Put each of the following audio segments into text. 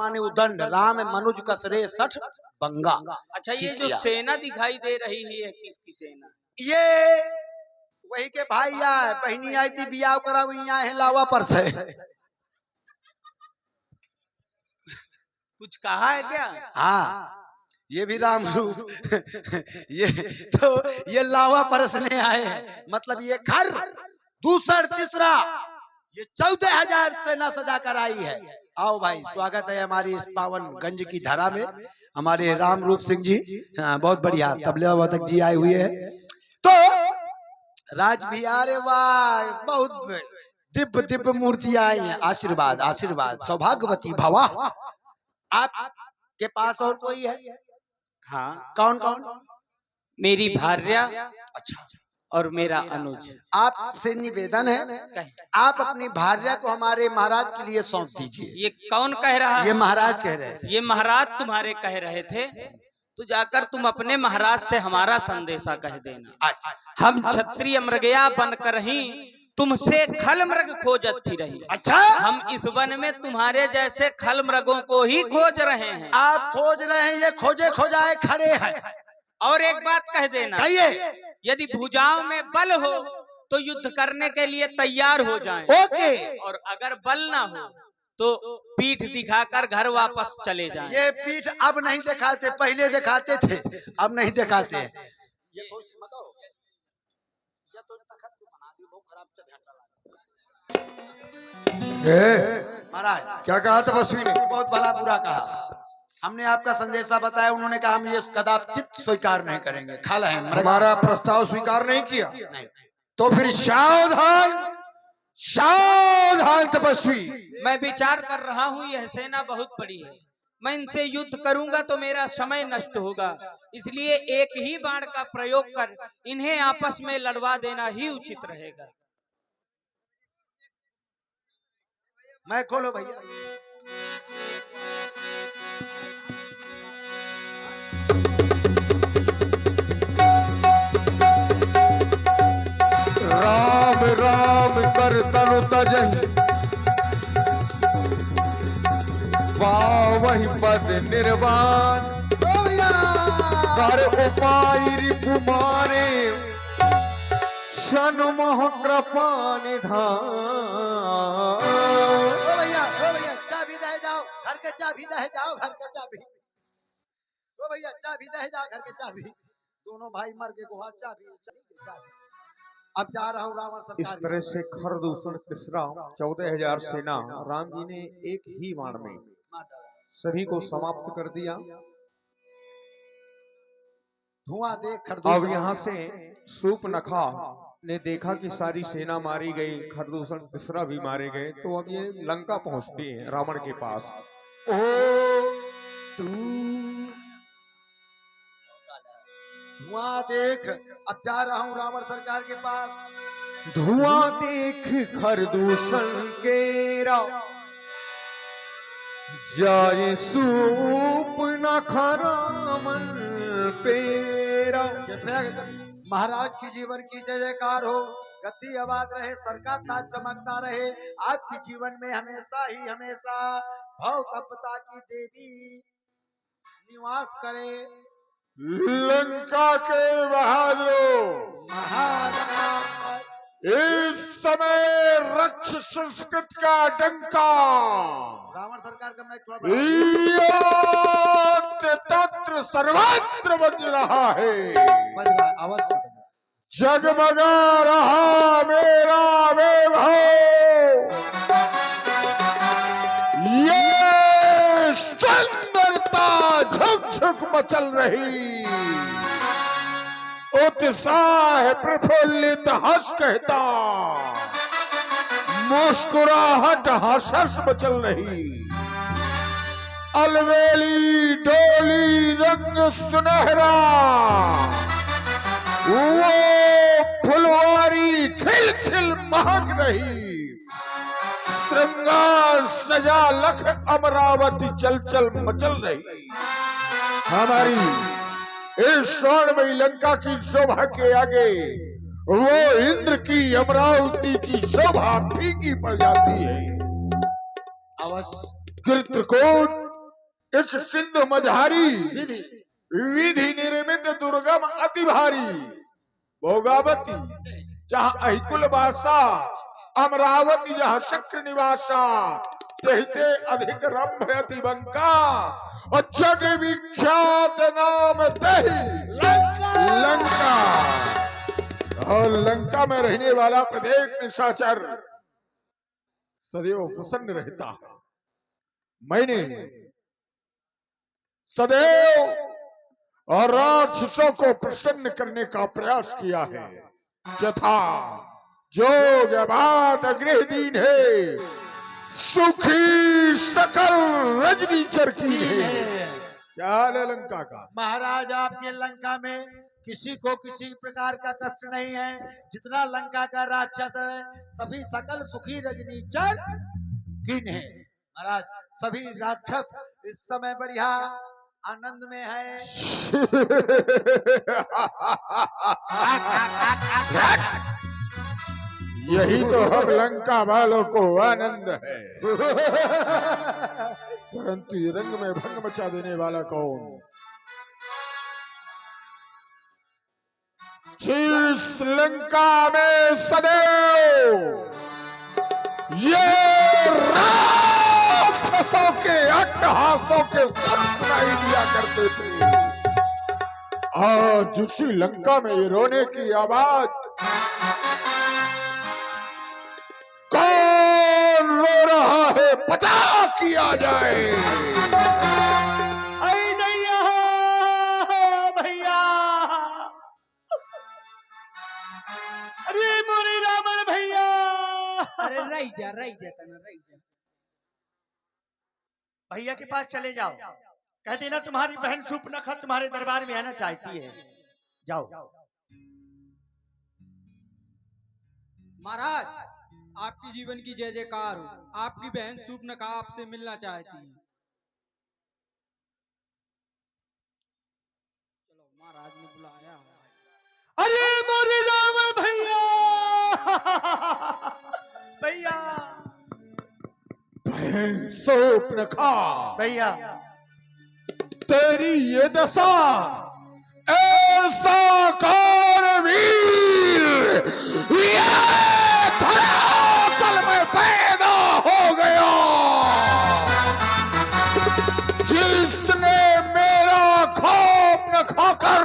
माने उदंड, राम मनुज कसरे सठ बंगा। अच्छा, ये जो सेना दिखाई दे रही है किसकी सेना? ये वही के भाई आए, बहनी आई थी बियाह करा, यहाँ है लावा पर से। कुछ कहा है क्या? हाँ, ये भी राम रूप। ये तो ये लावा परसने आए हैं, मतलब ये घर दूसरा तीसरा ये 14,000 सेना सजा कर आई है। आओ भाई, स्वागत है हमारी इस पावन गंज की धरा में। हमारे राम रूप सिंह जी, हाँ, बहुत बढ़िया तबला वादक जी आए हुए हैं। तो राज भी आ रे वाह, बहुत दिव्य दिव्य मूर्तियां आई हैं। आशीर्वाद आशीर्वाद, सौभाग्यवती भवा। आप के पास और कोई है? हाँ। कौन कौन? मेरी भार्या, अच्छा, और मेरा अनुज। आपसे निवेदन है, आप अपनी भार्या को हमारे महाराज के लिए सौंप दीजिए। ये कौन कह रहा है? ये महाराज कह रहे थे। ये महाराज तुम्हारे कह रहे थे, तो जाकर तुम अपने महाराज से हमारा संदेशा कह देना। हम क्षत्रिय मृगया बनकर ही तुमसे खल मृग खोजत फिरही। अच्छा, हम इस वन में तुम्हारे जैसे खल मृगों को ही खोज रहे हैं। आप खोज रहे हैं, ये खोजे खोजाए खड़े हैं। और एक बात कह देना, कहिए। यदि भुजाओं में बल हो तो युद्ध करने के लिए तैयार हो जाएं। ओके। और अगर बल ना हो तो पीठ दिखाकर घर वापस चले जाएं। ये पीठ अब नहीं दिखाते, पहले दिखाते थे, अब नहीं दिखाते हैं। ये महाराज क्या कहा तपस्वी ने? बहुत भला बुरा कहा। हमने आपका संदेशा बताया, उन्होंने कहा हम ये कदाचित स्वीकार नहीं करेंगे। खाला है हमारा प्रस्ताव स्वीकार नहीं किया? नहीं। तो फिर सावधान सावधान तपस्वी। मैं विचार कर रहा हूँ, यह सेना बहुत बड़ी है, मैं इनसे युद्ध करूंगा तो मेरा समय नष्ट होगा, इसलिए एक ही बाण का प्रयोग कर इन्हें आपस में लड़वा देना ही उचित रहेगा। मैं खोलो भैया। राम राम कर तनु तजहि, पावहि पद निर्वाण। कर उपाय रिपु मारे, शन मोह कृपा निधान। भैया चाबी दे जाओ, घर के चाबी दे जाओ, घर के चाबी। ओ भैया चाबी दे जाओ, घर के चाबी। दोनों भाई मर के गुहार चाबी चली चाबी। अब जा रहा हूँ रावण सरकार। इस तरह से खरदूषण तीसरा 14,000 सेना राम जी ने एक ही बाण में सभी को समाप्त कर दिया। धुआं देख अब यहाँ से शूर्पणखा ने देखा कि सारी सेना मारी गई, खरदूषण तीसरा भी मारे गए, तो अब ये लंका पहुंचती है रावण के पास। ओ धुआं देख, अब जा रहा हूँ रावण सरकार के पास। धुआं देख खरदूषण केरा, जाए शूर्पणखा रावण पेरा। महाराज की जीवन की जय जयकार हो, गद्दी आबाद रहे, सरकार ताज चमकता रहे। आपके जीवन में हमेशा ही हमेशा भव तपता की देवी निवास करे। लंका के बहादुरों, महाराज इस समय रक्ष संस्कृत का डंका रावण सरकार का मैं तत्र सर्वत्र बज रहा है। बज रहा है, अवश्य जगमगा रहा मेरा वैभव, ये सुंदरता झुक झुक मचल रही, उत्साह प्रफुल्लित हंस कहता, मुस्कुराहट हंस मचल रही। अलवेली डोली रंग सुनहरा, वो फुलवारी खिल खिल महक रही। श्रृंगार सजा लख अमरावती चल चल मचल रही। हमारी इस स्वर्णमयी लंका की शोभा के आगे वो इंद्र की अमरावती की शोभा फीकी पड़ जाती है। अवश्य चित्रकूट इस सिंधु मझारी विधि विधि निर्मित दुर्गम अति भारी भोगावती जहाँ अहिकुल वासा अमरावती जहाँ शक्र निवासा कहते अधिक रंभ अति बंका और जग विख्यात नाम तही लंका। और लंका में रहने वाला प्रत्येक निशाचर सदैव प्रसन्न रहता है। मैंने सदैव और राक्षसों को प्रसन्न करने का प्रयास किया है। यथा जोग बाट गृह दीन है सुखी सकल रजनी चरकी है। क्या हाल है लंका का? महाराज आपके लंका में किसी को किसी प्रकार का कष्ट नहीं है। जितना लंका का राक्षस है सभी सकल सुखी रजनीचर किन है। महाराज सभी राक्षस इस समय बढ़िया आनंद में है। यही तो हम लंका वालों को आनंद है। परंतु ये रंग में भंग मचा देने वाला कौन? जिस लंका में सदैव ये राक्षसों के अट्टहासों के सब सुनाई दिया करते थे, आज उसी लंका में ये रोने की आवाज कौन रो रहा है पता किया जाए। अरे नैया भैया, अरे मोरे रावण भैया, अरे रही जा तना रही जा। भैया के पास चले जाओ, कह देना तुम्हारी बहन सूर्पनखा तुम्हारे दरबार में आना चाहती है। जाओ। महाराज आपकी जीवन की जय जयकार हो। आपकी बहन सूर्पनखा आपसे मिलना चाहती है। चलो महाराज ने बुलाया। अरे मोरे रावण भैया, भैया बहन सूर्पनखा, भैया तेरी ये दशा ऐसा कारवीर ये धरातल में पैदा हो गया जिसने मेरा खौफ न खाकर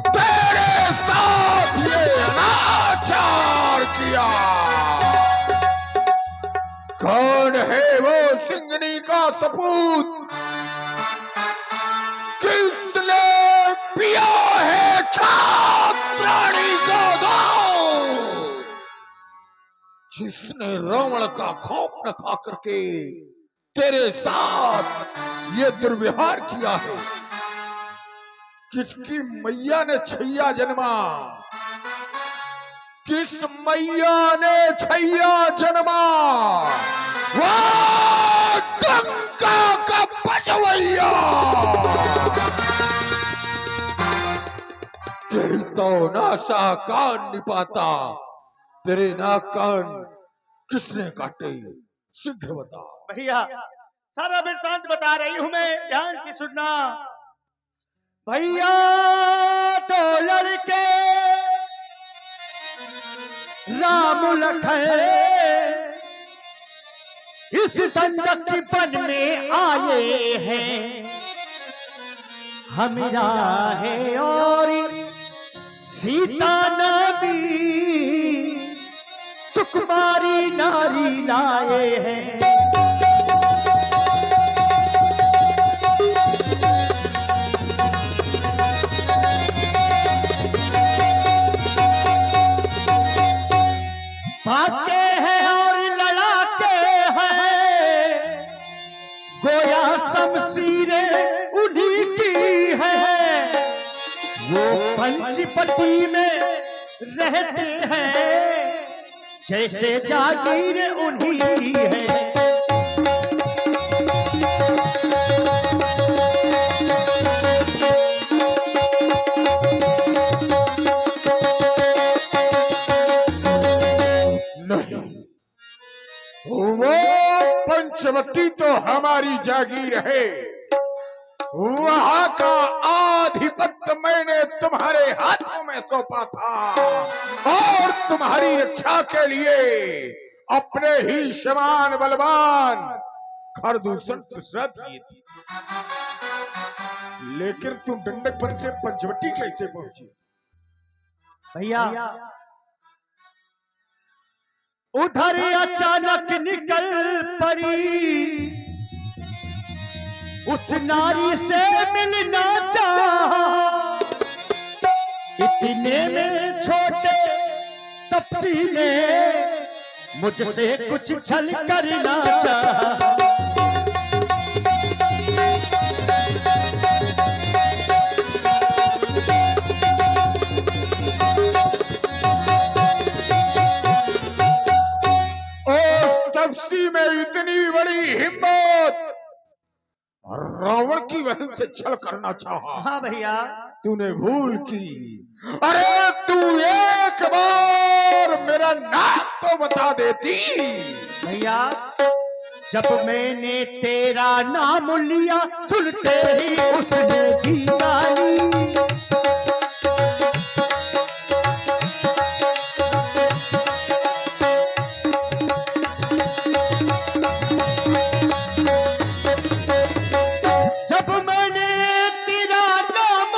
तेरे साथ ये अनाचार किया। कौन है वो सिंगनी का सपूत किसने पिया है छात्राणी का दूध, जिसने रावण का खौफ न खा करके तेरे साथ ये दुर्व्यवहार किया है। किसकी मैया ने छैया जन्मा, किस मैया ने छैया जन्मा, वो गंगा का पटवैया। तो नासा कान निपाता, तेरे नाक कान किसने काटे, शीघ्र बता। भैया सारा वृत्तांत बता रही हूं मैं, ध्यान से सुनना। भैया दो लड़के राम लखन इस दंडक की वन में आए हैं। हमरा है और सीता नबी सुकुमारी नारी लाए हैं। भागते हैं और लड़ाते हैं, गोया शमशीरें उन्हीं की है। वो पंचपटी में रहते हैं, जैसे जागीर उन्हीं की है। वो पंचवटी तो हमारी जागीर है, वहां का आधिपत्य मैंने तुम्हारे हाथों में सौंपा था और तुम्हारी रक्षा के लिए अपने ही समान बलवान खरदूषण तीसरा दिए थे। लेकिन तुम डंडकपन से पंचवटी कैसे पहुंची? भैया उधर अचानक निकल पड़ी, उस नारी से मिलना चाहा, इतने में छोटे तपसी ने मुझसे कुछ छल करना चाहा। तपसी में इतनी बड़ी हिम्मत, रावण की बहन से छल करना चाहा। हाँ भैया तूने भूल की। अरे तू एक बार मेरा नाम तो बता देती। भैया जब मैंने तेरा नाम लिया सुनते ही उसने दी गाली। जब मैंने तेरा नाम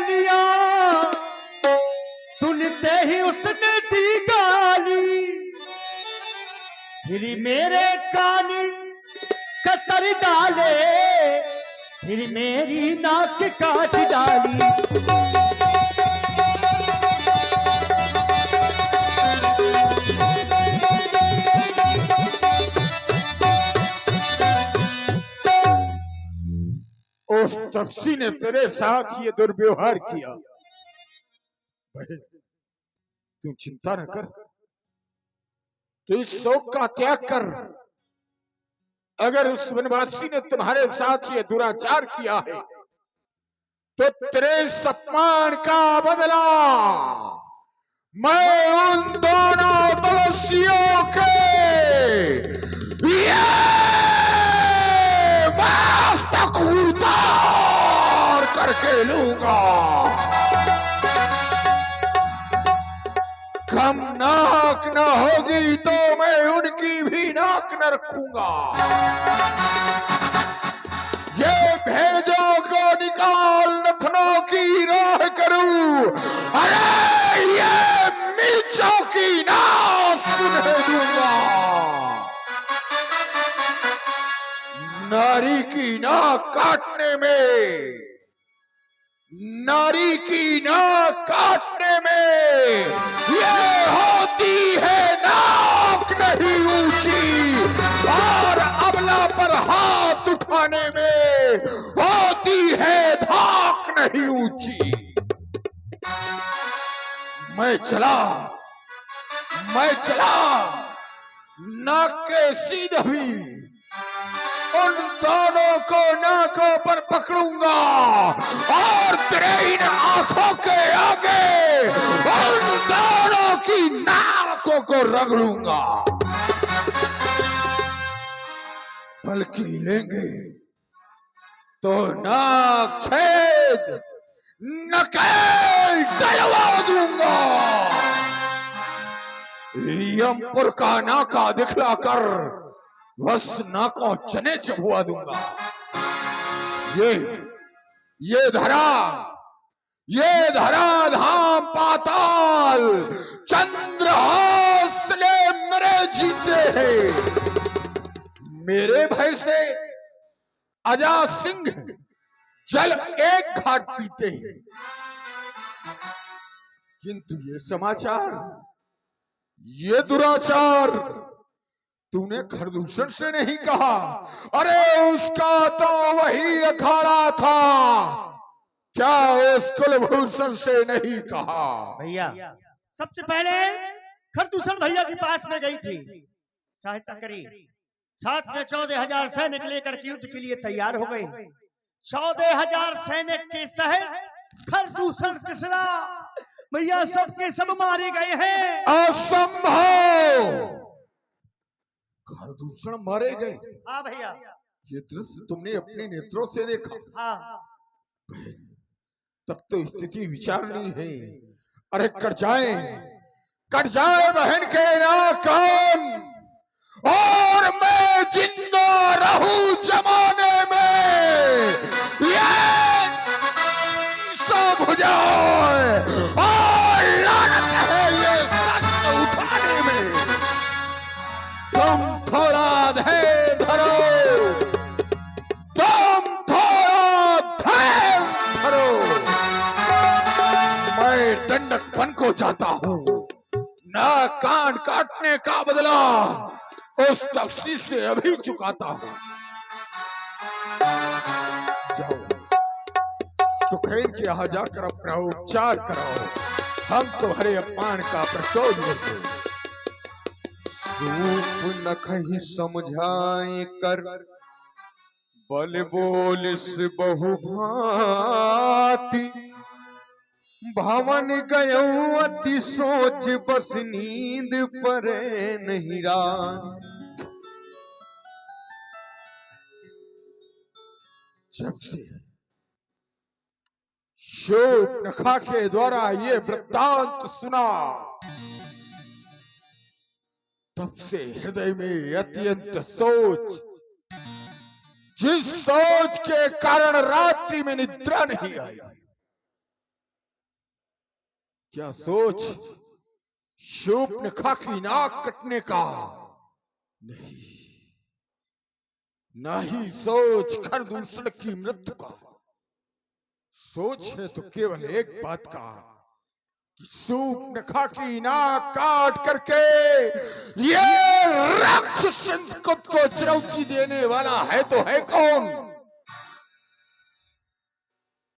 लिया सुनते ही उसने दी गाली, फिर मेरे कान कतर डाले, फिर मेरी नाक काट डाली। उस तपसी ने तेरे साथ ये दुर्व्यवहार किया। बहन तू चिंता न कर, तू इस शोक का त्याग कर। अगर उस वनवासी ने तुम्हारे साथ ये दुराचार किया है तो तेरे इस अपमान का बदला मैं उन दोनों तपस्वियों के ये मस्तक उतार करके लूंगा। कम नाक न होगी तो मैं उनकी भी नाक न रखूंगा। ये भेजों को निकाल नथनों की राह करूं। अरे ये मिर्चों की नाक सुनने दूंगा। नारी की नाक काटने में, नारी की नाक काटने में ये होती है नाक नहीं ऊंची, और अबला पर हाथ उठाने में होती है धाक नहीं ऊंची। मैं चला नाक के सीधे भी उन दोनों को नाकों पर पकड़ूंगा और तेरे इन आंखों के आगे उन दोनों की नाकों को रगड़ूंगा। बल्कि लेंगे तो नाक छेद नकेल डलवा दूंगा। यमपुर का नाका दिखलाकर बस नाकों चने चबुआ दूंगा। ये धरा धाम पाताल चंद्रहास मेरे जीते हैं। मेरे भय से अजा सिंह जल एक घाट पीते हैं, किंतु ये समाचार, ये दुराचार तूने खरदूषण से नहीं कहा। अरे उसका तो वही अखाड़ा था, क्या उस कुलभूषण से नहीं कहा? भैया सबसे पहले खरदूषण भैया के पास में गई थी, सहायता करी। साथ में 14,000 सैनिक लेकर के युद्ध के लिए तैयार हो गए। 14,000 सैनिक के सहित खरदूषण तीसरा भैया सबके सब मारे गए हैं। असंभव! खरदूषण मारे गए? हाँ भैया, ये दृश्य तुमने अपने नेत्रों से देखा? हाँ। तब तो स्थिति विचारनी है। अरे कट जाए बहन के नाकान, और मैं जिंदा रहूं जमाने में, ये सब हो जाए, और लानत है ये सच उठाने में। तुम थोड़ा धैर्य धरो, तुम थोड़ा धैर्य धरो। मैं दंडक बन को जाता हूं, ना कान काटने का बदला उस तपसी से अभी चुकाता हूं। जाओ सुखैन के यहाँ जाकर अपना उपचार कराओ, हम तुम्हारे अपमान का प्रतिशोध लेंगे। रूप न कहीं समझाए कर, बल बोल से बहु भांति, भवन गयऊ अति सोच बस नींद परे नहीं रात। जब से शूर्पणखा के द्वारा ये वृत्तांत सुना, तब से हृदय में अत्यंत सोच, जिस सोच के कारण रात्रि में निद्रा नहीं आई। क्या सोच शूर्पणखा की नाक कटने का? नहीं, ना ही सोच खरदूषण की मृत्यु का। सोच है तो केवल एक बात का कि शूर्पणखा की नाक काट करके ये राक्षस संस्कृत को चुनौती देने वाला है तो है कौन?